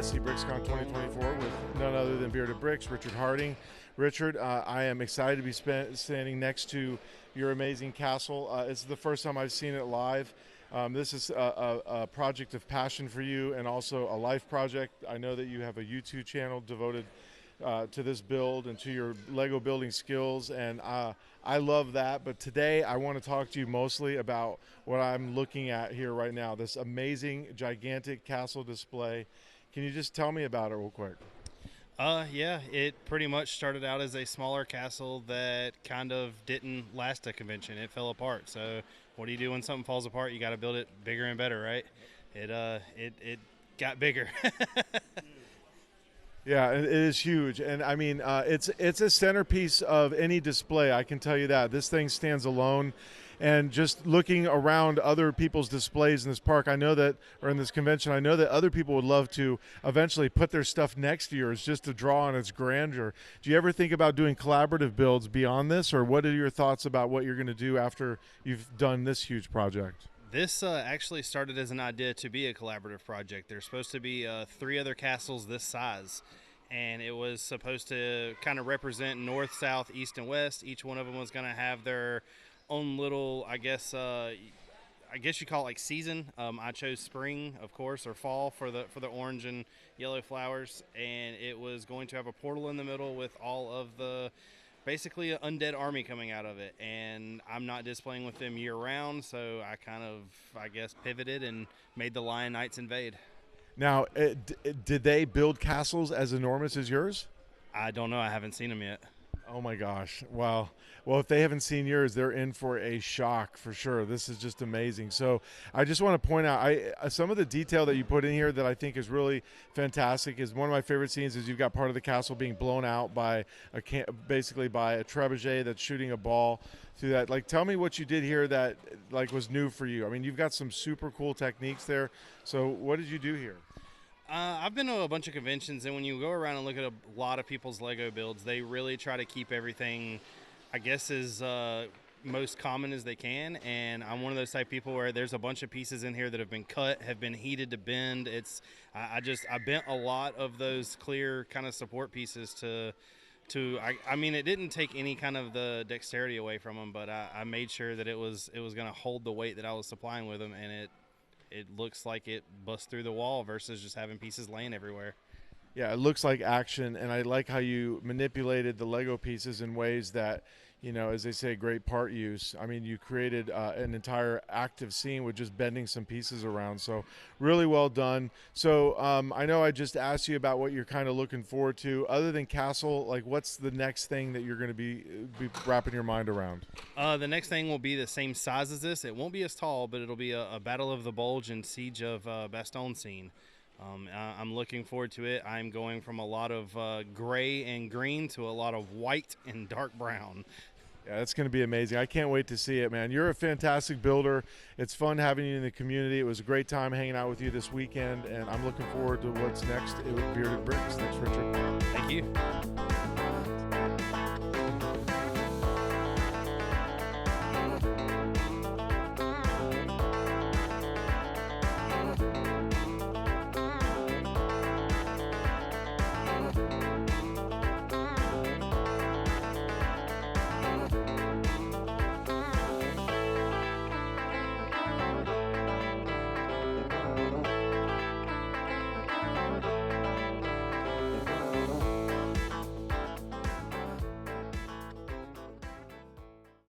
SC BricsCon 2024 with none other than Bearded Bricks, Richard Harding. Richard, I am excited to be standing next to your amazing castle. This is the first time I've seen it live. This is a project of passion for you and also a life project. I know that you have a YouTube channel devoted to this build and to your Lego building skills, and I love that. But today I want to talk to you mostly about what I'm looking at here right now, this amazing gigantic castle display. Can you just tell me about it real quick? Yeah, it pretty much started out as a smaller castle that kind of didn't last a convention. It fell apart. So what do you do when something falls apart? You got to build it bigger and better, right? It got bigger. Yeah, it is huge, and I mean, it's a centerpiece of any display. I can tell you that this thing stands alone. And just looking around other people's displays in this park, I know that, or in this convention, I know that other people would love to eventually put their stuff next to yours just to draw on its grandeur. Do you ever think about doing collaborative builds beyond this, or what are your thoughts about what you're going to do after you've done this huge project? This actually started as an idea to be a collaborative project. There's supposed to be 3 other castles this size, and it was supposed to kind of represent north, south, east, and west. Each one of them was going to have their own little, I guess you call it like season. I chose spring, of course, or fall for the orange and yellow flowers, and it was going to have a portal in the middle with all of the basically an undead army coming out of it. And I'm not displaying with them year round, so I kind of, I guess, pivoted and made the Lion Knights invade. Now, did they build castles as enormous as yours? I don't know. I haven't seen them yet. Oh my gosh. Wow. Well, if they haven't seen yours, they're in for a shock for sure. This is just amazing. So I just want to point out some of the detail that you put in here that I think is really fantastic. Is one of my favorite scenes is you've got part of the castle being blown out by basically by a trebuchet that's shooting a ball through that. Like, tell me what you did here that like was new for you. I mean, you've got some super cool techniques there. So what did you do here? I've been to a bunch of conventions, and when you go around and look at a lot of people's Lego builds, they really try to keep everything, I guess, as most common as they can. And I'm one of those type of people where there's a bunch of pieces in here that have been cut, have been heated to bend. I bent a lot of those clear kind of support pieces I mean, it didn't take any kind of the dexterity away from them, but I made sure that it was going to hold the weight that I was supplying with them, and it looks like it busts through the wall versus just having pieces laying everywhere. Yeah, it looks like action, and I like how you manipulated the Lego pieces in ways that, you know, as they say, great part use. I mean, you created an entire active scene with just bending some pieces around, so really well done. So I know I just asked you about what you're kind of looking forward to. Other than Castle, like what's the next thing that you're going to be wrapping your mind around? The next thing will be the same size as this. It won't be as tall, but it'll be a Battle of the Bulge and Siege of Bastogne scene. I'm looking forward to it. I'm going from a lot of gray and green to a lot of white and dark brown. Yeah, that's going to be amazing. I can't wait to see it, man. You're a fantastic builder. It's fun having you in the community. It was a great time hanging out with you this weekend, and I'm looking forward to what's next with Bearded Bricks. Thanks, Richard. Thank you.